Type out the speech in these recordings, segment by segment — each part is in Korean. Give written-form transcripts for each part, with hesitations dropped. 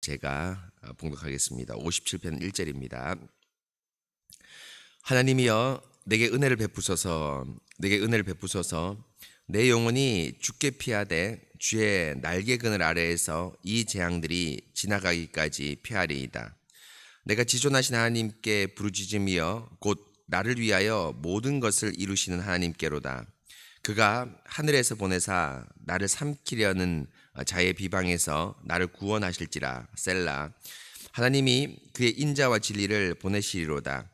제가 봉독하겠습니다. 57편 1절입니다. 하나님이여 내게 은혜를 베푸소서, 내게 은혜를 베푸소서. 내 영혼이 주께 피하되 주의 날개 그늘 아래에서 이 재앙들이 지나가기까지 피하리이다. 내가 지존하신 하나님께 부르짖으며 곧 나를 위하여 모든 것을 이루시는 하나님께로다. 그가 하늘에서 보내사 나를 삼키려는 자의 비방에서 나를 구원하실지라. 셀라. 하나님이 그의 인자와 진리를 보내시리로다.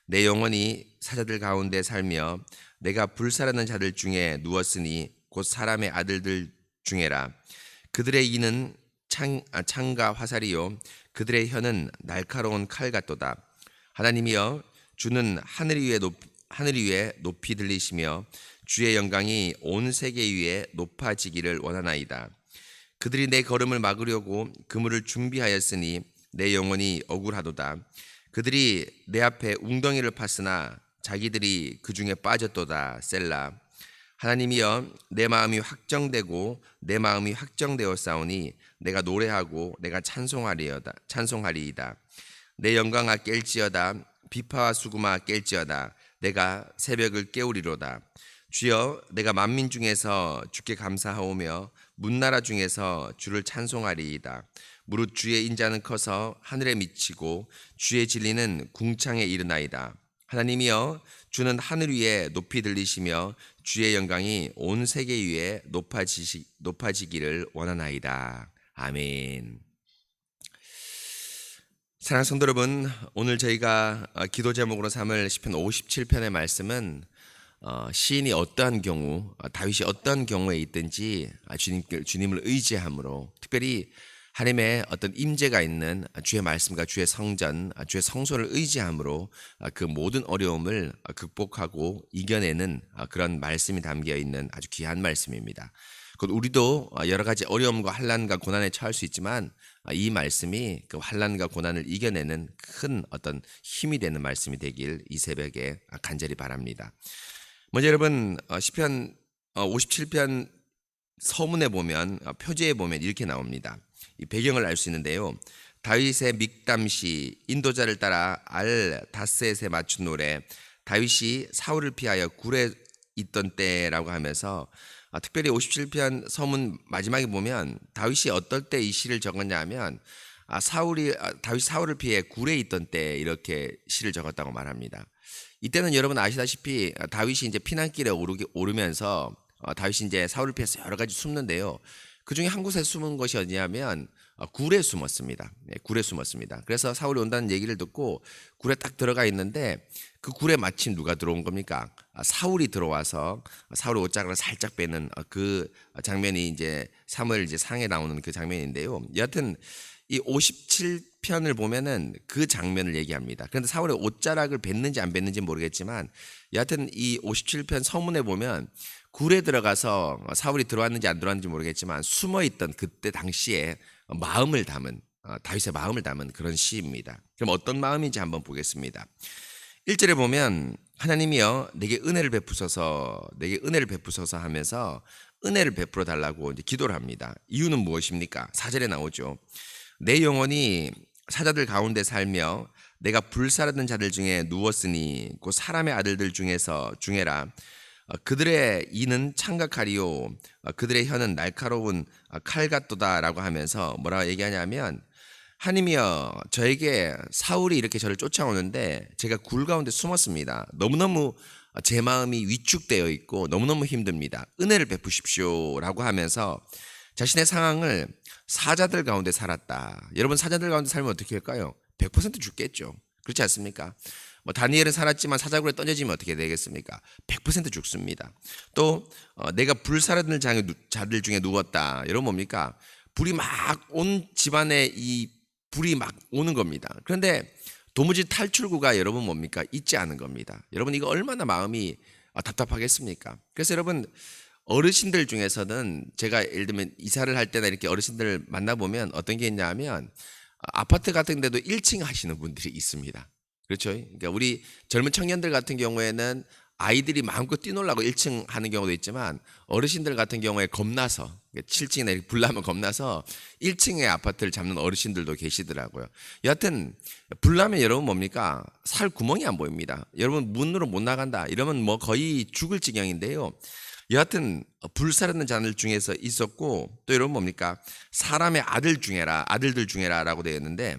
내 영혼이 사자들 가운데 살며 내가 불사르는 자들 중에 누웠으니 곧 사람의 아들들 중에라. 그들의 이는 창과 화살이요 그들의 혀는 날카로운 칼 같도다. 하나님이여 주는 하늘 위에 높이 들리시며 주의 영광이 온 세계 위에 높아지기를 원하나이다. 그들이 내 걸음을 막으려고 그물을 준비하였으니 내 영혼이 억울하도다. 그들이 내 앞에 웅덩이를 팠으나 자기들이 그 중에 빠졌도다. 셀라. 하나님이여 내 마음이 확정되었사오니 내가 노래하고 내가 찬송하리이다. 내 영광아 깰지어다. 비파와 수구마 깰지어다. 내가 새벽을 깨우리로다. 주여 내가 만민 중에서 주께 감사하오며 문나라 중에서 주를 찬송하리이다. 무릇 주의 인자는 커서 하늘에 미치고 주의 진리는 궁창에 이르나이다. 하나님이여 주는 하늘 위에 높이 들리시며 주의 영광이 온 세계 위에 높아지기를 원하나이다. 아멘. 사랑하는 성도 여러분, 오늘 저희가 기도 제목으로 삼을 시편 57편의 말씀은 시인이 어떠한 경우, 다윗이 어떠한 경우에 있든지 주님을 의지함으로, 특별히 하나님의 어떤 임재가 있는 주의 말씀과 주의 성전, 주의 성소를 의지함으로 그 모든 어려움을 극복하고 이겨내는 그런 말씀이 담겨 있는 아주 귀한 말씀입니다. 곧 우리도 여러 가지 어려움과 환난과 고난에 처할 수 있지만 이 말씀이 그 환난과 고난을 이겨내는 큰 어떤 힘이 되는 말씀이 되길 이 새벽에 간절히 바랍니다. 먼저 여러분 시편 57편 서문에 보면 표제에 보면 이렇게 나옵니다. 이 배경을 알 수 있는데요. 다윗의 믹담시, 인도자를 따라 알다셋에 맞춘 노래, 다윗이 사울을 피하여 굴에 있던 때라고 하면서 특별히 57편 서문 마지막에 보면 다윗이 어떨 때 이 시를 적었냐 하면 다윗이 사울을 피해 굴에 있던 때 이렇게 시를 적었다고 말합니다. 이때는 여러분 아시다시피 다윗이 이제 피난길에 오르면서 다윗이 이제 사울을 피해서 여러 가지 숨는데요. 그 중에 한 곳에 숨은 것이 어디냐면 굴에 숨었습니다. 네, 굴에 숨었습니다. 그래서 사울이 온다는 얘기를 듣고 굴에 딱 들어가 있는데 그 굴에 마침 누가 들어온 겁니까? 사울이 들어와서 사울의 옷자락을 살짝 빼는 그 장면이 이제 사무엘 이제 상에 나오는 그 장면인데요. 여하튼 이 57편을 보면은 그 장면을 얘기합니다. 그런데 사울의 옷자락을 뱉는지 안 뱉는지 모르겠지만 여하튼 이 57편 서문에 보면 굴에 들어가서 사울이 들어왔는지 안 들어왔는지 모르겠지만 숨어있던 그때 당시에 마음을 담은 다윗의 마음을 담은 그런 시입니다. 그럼 어떤 마음인지 한번 보겠습니다. 1절에 보면 하나님이여 내게 은혜를 베푸소서 하면서 은혜를 베풀어 달라고 이제 기도를 합니다. 이유는 무엇입니까? 4절에 나오죠. 내 영혼이 사자들 가운데 살며 내가 불사르는 자들 중에 누웠으니 곧 사람의 아들들 중에라. 그들의 이는 창과 칼이요 그들의 혀는 날카로운 칼 같도다라고 하면서 뭐라고 얘기하냐면 하나님이여 저에게 사울이 이렇게 저를 쫓아오는데 제가 굴 가운데 숨었습니다. 너무너무 제 마음이 위축되어 있고 너무너무 힘듭니다. 은혜를 베푸십시오 라고 하면서 자신의 상황을 사자들 가운데 살았다. 여러분 사자들 가운데 살면 어떻게 할까요? 100% 죽겠죠. 그렇지 않습니까? 다니엘은 살았지만 사자굴에 던져지면 어떻게 되겠습니까? 100% 죽습니다. 또 내가 불사르는 자들 중에 누웠다. 여러분 뭡니까? 불이 막 온 집안에 이 불이 막 오는 겁니다. 그런데 도무지 탈출구가 여러분 뭡니까? 있지 않은 겁니다. 여러분 이거 얼마나 마음이 답답하겠습니까? 그래서 여러분 어르신들 중에서는 제가 예를 들면 이사를 할 때나 이렇게 어르신들을 만나보면 어떤 게 있냐 하면 아파트 같은 데도 1층 하시는 분들이 있습니다. 그렇죠? 그러니까 우리 젊은 청년들 같은 경우에는 아이들이 마음껏 뛰놀라고 1층 하는 경우도 있지만 어르신들 같은 경우에 겁나서 7층에 불나면 겁나서 1층의 아파트를 잡는 어르신들도 계시더라고요. 여하튼 불나면 여러분 뭡니까? 살 구멍이 안 보입니다. 여러분 문으로 못 나간다 이러면 뭐 거의 죽을 지경인데요. 여하튼 불사르는 자들 중에서 있었고 또 여러분 뭡니까? 사람의 아들들 중에라라고 되어 있는데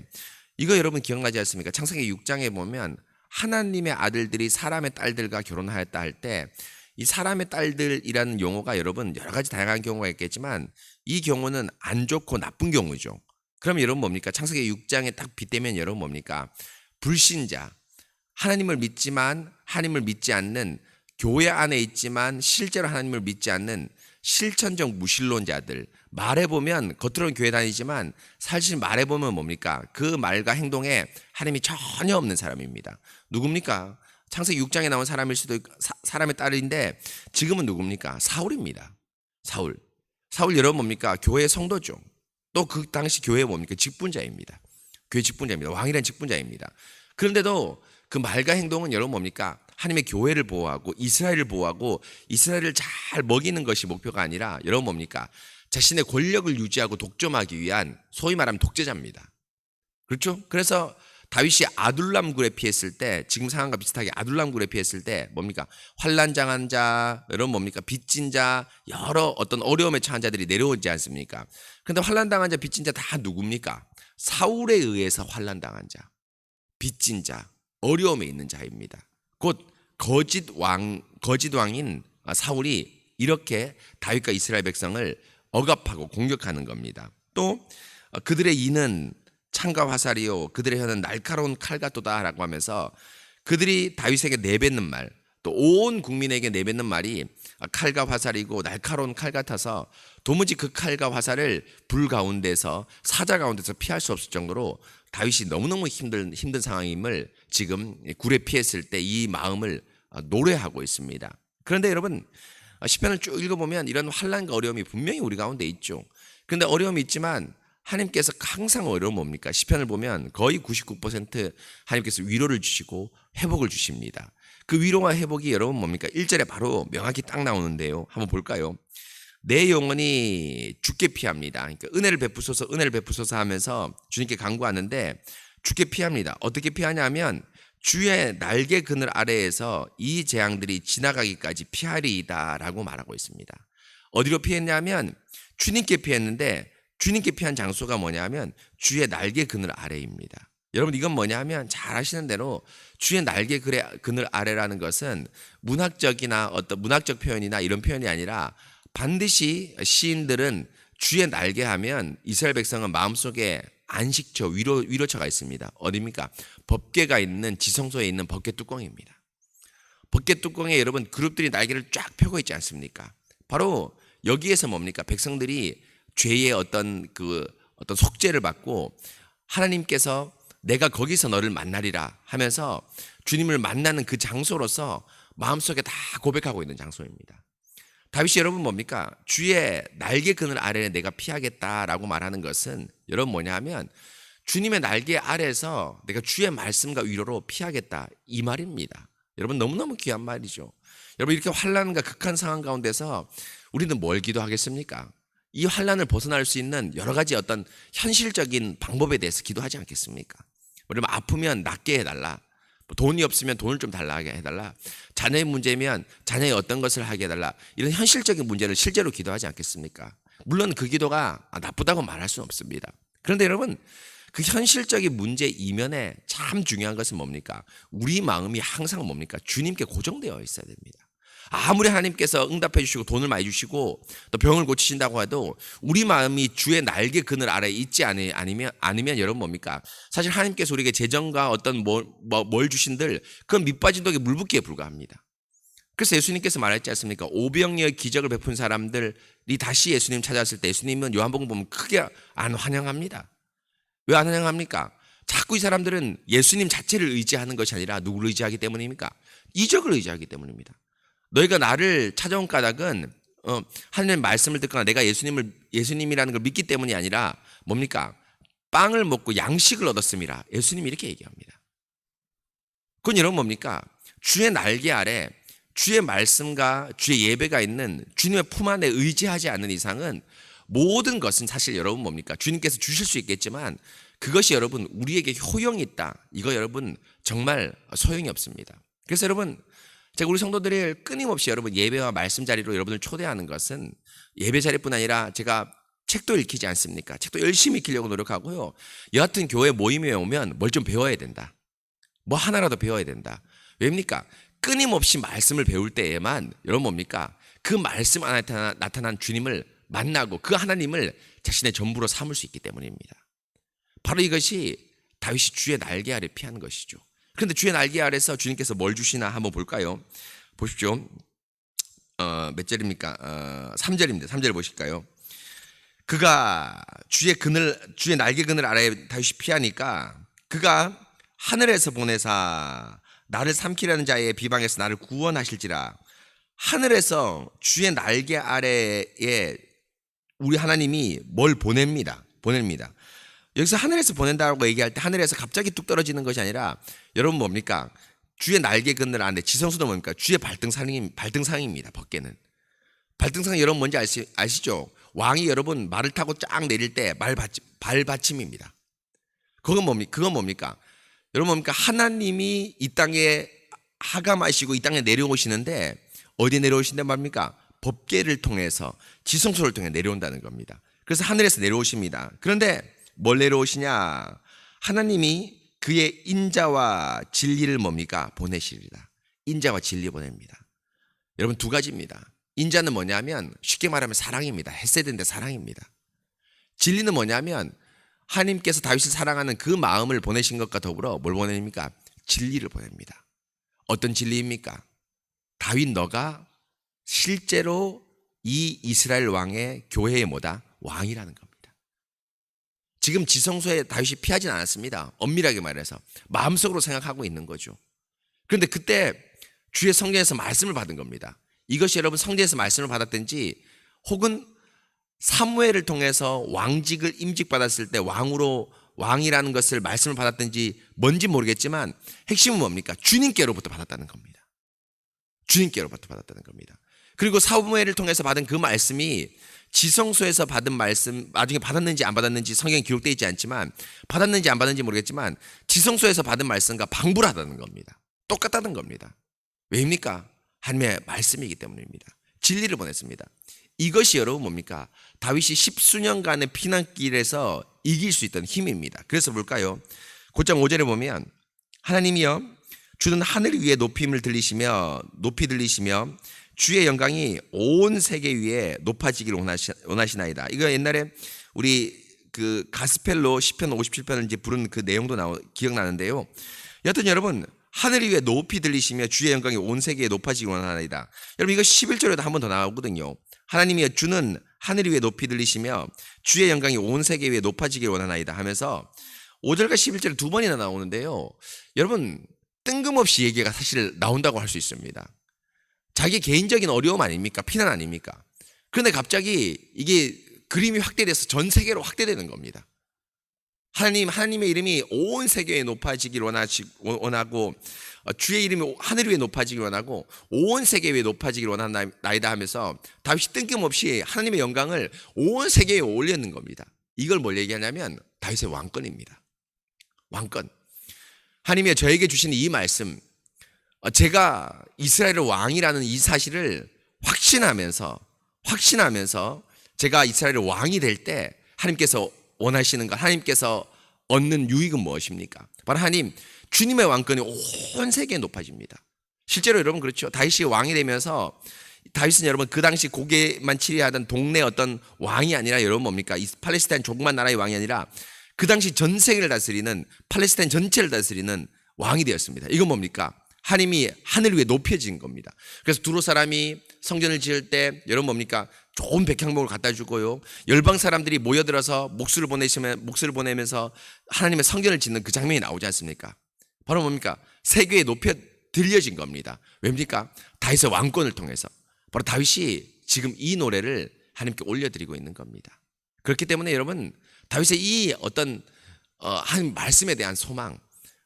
이거 여러분 기억나지 않습니까? 창세기 6장에 보면 하나님의 아들들이 사람의 딸들과 결혼하였다 할 때 이 사람의 딸들이라는 용어가 여러분 여러 가지 다양한 경우가 있겠지만 이 경우는 안 좋고 나쁜 경우죠. 그럼 여러분 뭡니까? 창세기 6장에 딱 빗대면 여러분 뭡니까? 불신자, 하나님을 믿지만 하나님을 믿지 않는, 교회 안에 있지만 실제로 하나님을 믿지 않는 실천적 무신론자들, 말해보면 겉으로는 교회 다니지만 사실 말해보면 뭡니까? 그 말과 행동에 하나님이 전혀 없는 사람입니다. 누굽니까? 창세기 6장에 나온 사람일 수도 있고 사람의 딸인데 지금은 누굽니까? 사울입니다. 사울 여러분 뭡니까? 교회 성도죠. 또 그 당시 교회 뭡니까? 직분자입니다. 교회 직분자입니다. 왕이란 직분자입니다. 그런데도 그 말과 행동은 여러분 뭡니까? 하나님의 교회를 보호하고 이스라엘을 보호하고 이스라엘을 잘 먹이는 것이 목표가 아니라 여러분 뭡니까? 자신의 권력을 유지하고 독점하기 위한 소위 말하면 독재자입니다. 그렇죠? 그래서 다윗이 아둘람 굴에 피했을 때 지금 상황과 비슷하게 아둘람 굴에 피했을 때 뭡니까? 환난당한 자, 여러분 뭡니까? 빚진 자, 여러 어떤 어려움에 처한 자들이 내려오지 않습니까? 그런데 환난당한 자, 빚진 자 다 누굽니까? 사울에 의해서 환난당한 자, 빚진 자, 어려움에 있는 자입니다. 곧 거짓 왕인 사울이 이렇게 다윗과 이스라엘 백성을 억압하고 공격하는 겁니다. 또 그들의 이는 창과 화살이요 그들의 혀는 날카로운 칼 같도다라고 하면서 그들이 다윗에게 내뱉는 말, 또 온 국민에게 내뱉는 말이 칼과 화살이고 날카로운 칼 같아서 도무지 그 칼과 화살을 불 가운데서 사자 가운데서 피할 수 없을 정도로 다윗이 너무너무 힘든 상황임을 지금 굴에 피했을 때 이 마음을 노래하고 있습니다. 그런데 여러분 시편을 쭉 읽어보면 이런 환난과 어려움이 분명히 우리 가운데 있죠. 그런데 어려움이 있지만 하나님께서 항상 어려움 뭡니까? 시편을 보면 거의 99% 하나님께서 위로를 주시고 회복을 주십니다. 그 위로와 회복이 여러분 뭡니까? 1절에 바로 명확히 딱 나오는데요. 한번 볼까요? 내 영혼이 주께 피합니다. 그러니까 은혜를 베푸소서 하면서 주님께 간구하는데 주께 피합니다. 어떻게 피하냐면 주의 날개 그늘 아래에서 이 재앙들이 지나가기까지 피하리이다라고 말하고 있습니다. 어디로 피했냐면 주님께 피했는데 주님께 피한 장소가 뭐냐면 주의 날개 그늘 아래입니다. 여러분 이건 뭐냐면 잘 아시는 대로 주의 날개 그늘 아래라는 것은 문학적이나 어떤 문학적 표현이나 이런 표현이 아니라 반드시 시인들은 주의 날개 하면 이스라엘 백성은 마음속에 안식처, 위로처가 있습니다. 어디입니까? 법궤가 있는 지성소에 있는 법궤 뚜껑입니다. 법궤 뚜껑에 여러분 그룹들이 날개를 쫙 펴고 있지 않습니까? 바로 여기에서 뭡니까? 백성들이 죄의 어떤 속죄를 받고 하나님께서 내가 거기서 너를 만나리라 하면서 주님을 만나는 그 장소로서 마음속에 다 고백하고 있는 장소입니다. 다윗이 여러분 뭡니까? 주의 날개 그늘 아래에 내가 피하겠다라고 말하는 것은 여러분 뭐냐 하면 주님의 날개 아래에서 내가 주의 말씀과 위로로 피하겠다 이 말입니다. 여러분 너무너무 귀한 말이죠. 여러분 이렇게 환난과 극한 상황 가운데서 우리는 뭘 기도하겠습니까? 이 환난을 벗어날 수 있는 여러 가지 어떤 현실적인 방법에 대해서 기도하지 않겠습니까? 여러분 아프면 낫게 해달라. 돈이 없으면 돈을 좀 달라게 해달라. 자녀의 문제면 자녀의 어떤 것을 하게 해달라. 이런 현실적인 문제를 실제로 기도하지 않겠습니까? 물론 그 기도가 나쁘다고 말할 수는 없습니다. 그런데 여러분 그 현실적인 문제 이면에 참 중요한 것은 뭡니까? 우리 마음이 항상 뭡니까? 주님께 고정되어 있어야 됩니다. 아무리 하나님께서 응답해 주시고 돈을 많이 주시고 또 병을 고치신다고 해도 우리 마음이 주의 날개 그늘 아래에 있지 않으면 여러분 뭡니까? 사실 하나님께서 우리에게 재정과 어떤 뭘 주신들 그건 밑빠진 독에 물 붓기에 불과합니다. 그래서 예수님께서 말했지 않습니까? 오병이어의 기적을 베푼 사람들이 다시 예수님 찾아왔을 때 예수님은 요한복음 보면 크게 안 환영합니다. 왜 안 환영합니까? 자꾸 이 사람들은 예수님 자체를 의지하는 것이 아니라 누구를 의지하기 때문입니까? 이적을 의지하기 때문입니다. 너희가 나를 찾아온 까닭은 하나님의 말씀을 듣거나 내가 예수님이라는 걸 믿기 때문이 아니라 뭡니까? 빵을 먹고 양식을 얻었음이라. 예수님이 이렇게 얘기합니다. 그건 여러분 뭡니까? 주의 날개 아래 주의 말씀과 주의 예배가 있는 주님의 품 안에 의지하지 않는 이상은 모든 것은 사실 여러분 뭡니까? 주님께서 주실 수 있겠지만 그것이 여러분 우리에게 효용이 있다. 이거 여러분 정말 소용이 없습니다. 그래서 여러분 제가 우리 성도들을 끊임없이 여러분 예배와 말씀 자리로 여러분을 초대하는 것은 예배 자리뿐 아니라 제가 책도 읽히지 않습니까? 책도 열심히 읽히려고 노력하고요. 여하튼 교회 모임에 오면 뭘 좀 배워야 된다. 뭐 하나라도 배워야 된다. 왜입니까? 끊임없이 말씀을 배울 때에만 여러분 뭡니까? 그 말씀 안에 나타난 주님을 만나고 그 하나님을 자신의 전부로 삼을 수 있기 때문입니다. 바로 이것이 다윗이 주의 날개 아래 피한 것이죠. 그런데 주의 날개 아래서 주님께서 뭘 주시나 한번 볼까요? 보십시오. 몇 절입니까? 3절입니다. 3절 보실까요? 그가 주의 날개 그늘 아래 다윗이 피하니까 그가 하늘에서 보내사 나를 삼키려는 자의 비방에서 나를 구원하실지라. 하늘에서 주의 날개 아래에 우리 하나님이 뭘 보냅니다. 여기서 하늘에서 보낸다고 얘기할 때 하늘에서 갑자기 뚝 떨어지는 것이 아니라 여러분 뭡니까? 주의 날개 그늘 안에 지성소도 뭡니까? 주의 발등상입니다. 벗개는. 발등상 여러분 뭔지 아시죠? 왕이 여러분 말을 타고 쫙 내릴 때 발받침입니다. 그건 뭡니까? 여러분 뭡니까? 하나님이 이 땅에 하감하시고 이 땅에 내려오시는데 어디에 내려오신단 말입니까? 법궤를 통해서 지성소를 통해 내려온다는 겁니다. 그래서 하늘에서 내려오십니다. 그런데 뭘 내려오시냐? 하나님이 그의 인자와 진리를 뭡니까? 보내시리라. 인자와 진리 보냅니다. 여러분 두 가지입니다. 인자는 뭐냐면 쉽게 말하면 사랑입니다. 헤세드인데 사랑입니다. 진리는 뭐냐면 하나님께서 다윗을 사랑하는 그 마음을 보내신 것과 더불어 뭘 보냅니까? 진리를 보냅니다. 어떤 진리입니까? 다윗 너가 실제로 이 이스라엘 왕의 교회의 왕이라는 겁니다. 지금 지성소에 다윗이 피하진 않았습니다. 엄밀하게 말해서 마음속으로 생각하고 있는 거죠. 그런데 그때 주의 성전에서 말씀을 받은 겁니다. 이것이 여러분 성전에서 말씀을 받았든지 혹은 사무엘을 통해서 왕직을 임직받았을 때 왕이라는 것을 말씀을 받았든지 뭔지 모르겠지만 핵심은 뭡니까? 주님께로부터 받았다는 겁니다. 주님께로부터 받았다는 겁니다. 그리고 사무엘을 통해서 받은 그 말씀이 지성소에서 받은 말씀 나중에 받았는지 안 받았는지 성경에 기록되어 있지 않지만 받았는지 안 받았는지 모르겠지만 지성소에서 받은 말씀과 방불하다는 겁니다. 똑같다는 겁니다. 왜입니까? 하나님의 말씀이기 때문입니다. 진리를 보냈습니다. 이것이 여러분 뭡니까? 다윗이 10수년간의 피난길에서 이길 수 있던 힘입니다. 그래서 볼까요? 9장 5절에 보면 하나님이여 주는 하늘 위에 높이 들리시며 주의 영광이 온 세계 위에 높아지기를 원하시나이다. 이거 옛날에 우리 그 가스펠로 시편 57편을 이제 부른 그 내용도 기억나는데요. 여하튼 여러분 하늘 위에 높이 들리시며 주의 영광이 온 세계에 높아지기를 원하나이다. 여러분 이거 11절에도 한 번 더 나오거든요. 하나님이 주는 하늘 위에 높이 들리시며 주의 영광이 온 세계 위에 높아지기를 원하나이다 하면서 5절과 11절에 두 번이나 나오는데요. 여러분 뜬금없이 얘기가 사실 나온다고 할 수 있습니다. 자기 개인적인 어려움 아닙니까? 피난 아닙니까? 그런데 갑자기 이게 그림이 확대돼서 전 세계로 확대되는 겁니다. 하나님의 이름이 온 세계에 높아지기를 원하고 주의 이름이 하늘 위에 높아지기를 원하고 온 세계 위에 높아지기를 원하나이다 하면서 다윗이 뜬금없이 하나님의 영광을 온 세계에 올리는 겁니다. 이걸 뭘 얘기하냐면 다윗의 왕권입니다. 왕권. 하나님이 저에게 주신 이 말씀, 제가 이스라엘의 왕이라는 이 사실을 확신하면서 제가 이스라엘의 왕이 될 때 하나님께서 원하시는 것, 하나님께서 얻는 유익은 무엇입니까? 바로 하나님 주님의 왕권이 온 세계에 높아집니다. 실제로 여러분 그렇죠. 다윗이 왕이 되면서 다윗은 여러분 그 당시 고개만 치리하던 동네 어떤 왕이 아니라 여러분 뭡니까? 이 팔레스타인 조그만 나라의 왕이 아니라 그 당시 전 세계를 다스리는 팔레스타인 전체를 다스리는 왕이 되었습니다. 이건 뭡니까? 하나님이 하늘 위에 높여진 겁니다. 그래서 두로 사람이 성전을 지을 때 여러분 뭡니까? 좋은 백향목을 갖다 주고요. 열방 사람들이 모여들어서 목수를 보내면서 하나님의 성전을 짓는 그 장면이 나오지 않습니까? 바로 뭡니까? 세계에 높여 들려진 겁니다. 왜입니까? 다윗의 왕권을 통해서. 바로 다윗이 지금 이 노래를 하나님께 올려드리고 있는 겁니다. 그렇기 때문에 여러분 다윗의 이 어떤 한 말씀에 대한 소망,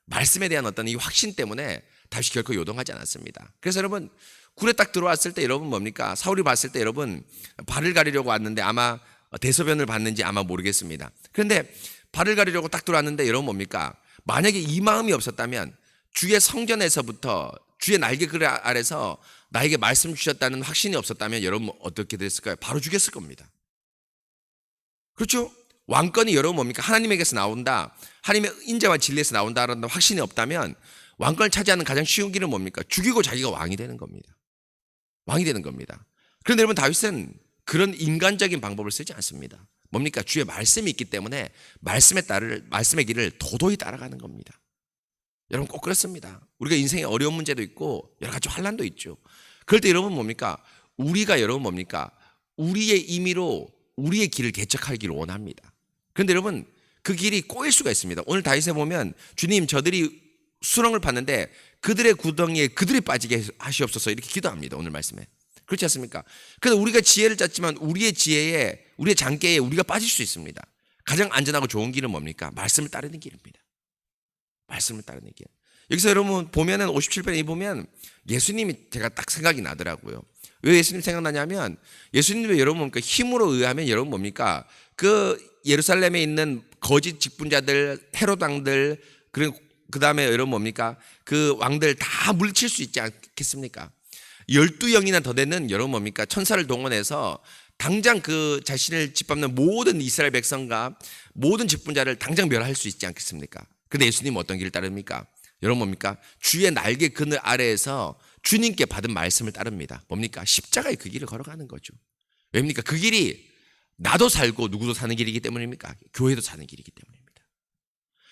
말씀에 대한 어떤 이 확신 때문에 다윗이 결코 요동하지 않았습니다. 그래서 여러분 굴에 딱 들어왔을 때 여러분 뭡니까? 사울이 봤을 때 여러분 발을 가리려고 왔는데 아마 대소변을 봤는지 아마 모르겠습니다. 그런데 발을 가리려고 딱 들어왔는데 여러분 뭡니까? 만약에 이 마음이 없었다면 주의 성전에서부터 주의 날개 그늘 아래서 나에게 말씀 주셨다는 확신이 없었다면 여러분 어떻게 됐을까요? 바로 죽였을 겁니다. 그렇죠? 왕권이 여러분 뭡니까? 하나님에게서 나온다, 하나님의 인자와 진리에서 나온다라는 확신이 없다면 왕권을 차지하는 가장 쉬운 길은 뭡니까? 죽이고 자기가 왕이 되는 겁니다. 왕이 되는 겁니다. 그런데 여러분 다윗은 그런 인간적인 방법을 쓰지 않습니다. 뭡니까? 주의 말씀이 있기 때문에 말씀의 길을 도도히 따라가는 겁니다. 여러분 꼭 그렇습니다. 우리가 인생에 어려운 문제도 있고 여러 가지 환난도 있죠. 그럴 때 여러분 뭡니까? 우리가 여러분 뭡니까? 우리의 임의로 우리의 길을 개척하기를 원합니다. 그런데 여러분 그 길이 꼬일 수가 있습니다. 오늘 다윗에 보면 주님 저들이 수렁을 팠는데 그들의 구덩이에 그들이 빠지게 하시옵소서 이렇게 기도합니다. 오늘 말씀에. 그렇지 않습니까? 그래서 우리가 지혜를 짰지만 우리의 지혜에 우리의 장깨에 우리가 빠질 수 있습니다. 가장 안전하고 좋은 길은 뭡니까? 말씀을 따르는 길입니다. 말씀을 따르는 길. 여기서 여러분 보면은 57편에 보면 예수님이 제가 딱 생각이 나더라고요. 왜 예수님 생각나냐면 예수님이 여러분 뭡니까? 힘으로 의하면 여러분 뭡니까? 그 예루살렘에 있는 거짓 직분자들, 헤롯 왕들, 그리고 그 다음에 여러분 뭡니까? 그 왕들 다 물리칠 수 있지 않겠습니까? 12영이나 더 되는 여러분 뭡니까? 천사를 동원해서 당장 그 자신을 짓밟는 모든 이스라엘 백성과 모든 직분자를 당장 멸할 수 있지 않겠습니까? 근데 예수님은 어떤 길을 따릅니까? 여러분 뭡니까? 주의 날개 그늘 아래에서 주님께 받은 말씀을 따릅니다. 뭡니까? 십자가의 그 길을 걸어가는 거죠. 왜입니까? 그 길이 나도 살고 누구도 사는 길이기 때문입니까? 교회도 사는 길이기 때문입니다.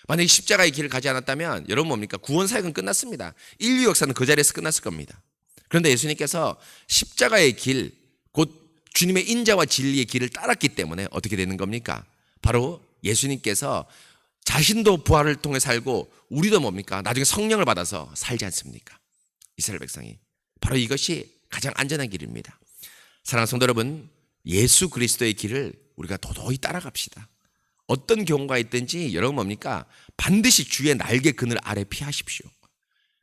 만약에 십자가의 길을 가지 않았다면 여러분 뭡니까? 구원 사역은 끝났습니다. 인류 역사는 그 자리에서 끝났을 겁니다. 그런데 예수님께서 십자가의 길, 곧 주님의 인자와 진리의 길을 따랐기 때문에 어떻게 되는 겁니까? 바로 예수님께서 자신도 부활을 통해 살고 우리도 뭡니까? 나중에 성령을 받아서 살지 않습니까? 이스라엘 백성이. 바로 이것이 가장 안전한 길입니다. 사랑하는 성도 여러분, 예수 그리스도의 길을 우리가 도도히 따라갑시다. 어떤 경우가 있든지 여러분 뭡니까? 반드시 주의 날개 그늘 아래 피하십시오.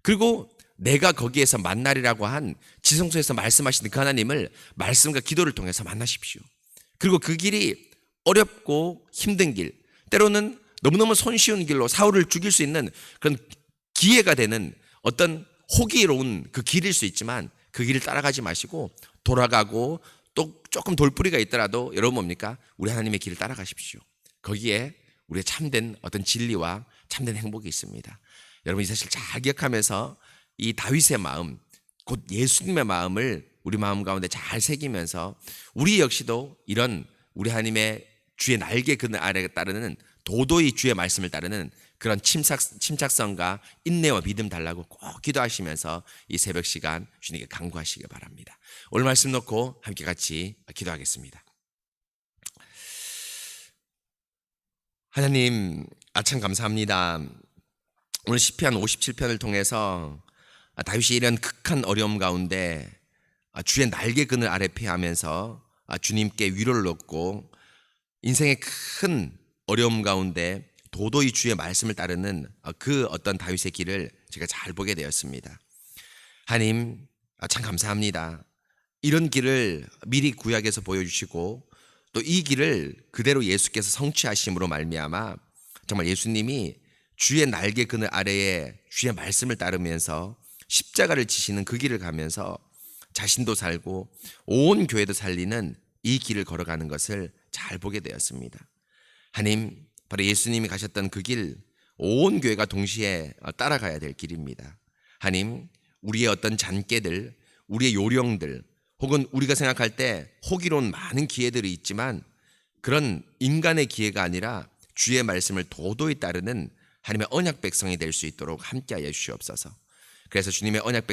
그리고 내가 거기에서 만나리라고 한 지성소에서 말씀하시는 그 하나님을 말씀과 기도를 통해서 만나십시오. 그리고 그 길이 어렵고 힘든 길, 때로는 너무너무 손쉬운 길로 사울을 죽일 수 있는 그런 기회가 되는 어떤 호기로운 그 길일 수 있지만 그 길을 따라가지 마시고 돌아가고 또 조금 돌뿌리가 있더라도 여러분 뭡니까? 우리 하나님의 길을 따라가십시오. 거기에 우리의 참된 어떤 진리와 참된 행복이 있습니다. 여러분 이 사실 잘 기억하면서 이 다윗의 마음, 곧 예수님의 마음을 우리 마음 가운데 잘 새기면서 우리 역시도 이런 우리 하나님의 주의 날개 그늘 아래에 따르는 도도히 주의 말씀을 따르는 그런 침착성과 인내와 믿음 달라고 꼭 기도하시면서 이 새벽 시간 주님께 간구하시기 바랍니다. 오늘 말씀 놓고 함께 같이 기도하겠습니다. 하나님 참 감사합니다. 오늘 시편 57편을 통해서 다윗이 이런 극한 어려움 가운데 주의 날개 그늘 아래 피하면서 주님께 위로를 얻고 인생의 큰 어려움 가운데 도도히 주의 말씀을 따르는 그 어떤 다윗의 길을 제가 잘 보게 되었습니다. 하나님 참 감사합니다. 이런 길을 미리 구약에서 보여주시고 또 이 길을 그대로 예수께서 성취하심으로 말미암아 정말 예수님이 주의 날개 그늘 아래에 주의 말씀을 따르면서 십자가를 지시는 그 길을 가면서 자신도 살고 온 교회도 살리는 이 길을 걸어가는 것을 잘 보게 되었습니다. 하나님, 바로 예수님이 가셨던 그 길, 온 교회가 동시에 따라가야 될 길입니다. 하나님, 우리의 어떤 잔깨들, 우리의 요령들, 혹은 우리가 생각할 때 호기로운 많은 기회들이 있지만 그런 인간의 기회가 아니라 주의 말씀을 도도히 따르는 하나님의 언약 백성이 될 수 있도록 함께하여 주시옵소서. 그래서 주님의 언약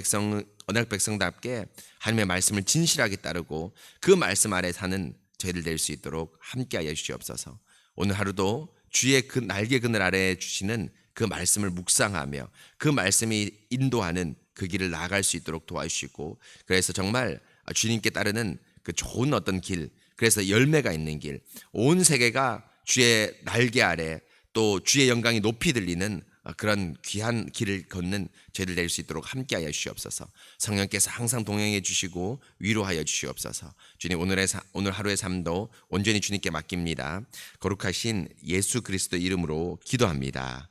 백성답게 하나님의 말씀을 진실하게 따르고 그 말씀 아래 사는 저희들 될 수 있도록 함께하여 주시옵소서. 오늘 하루도 주의 그 날개 그늘 아래에 주시는 그 말씀을 묵상하며 그 말씀이 인도하는 그 길을 나아갈 수 있도록 도와주시고, 그래서 정말 주님께 따르는 그 좋은 어떤 길, 그래서 열매가 있는 길, 온 세계가 주의 날개 아래 또 주의 영광이 높이 들리는 그런 귀한 길을 걷는 저희들 될 수 있도록 함께하여 주시옵소서. 성령께서 항상 동행해 주시고 위로하여 주시옵소서. 주님, 오늘 하루의 삶도 온전히 주님께 맡깁니다. 거룩하신 예수 그리스도 이름으로 기도합니다.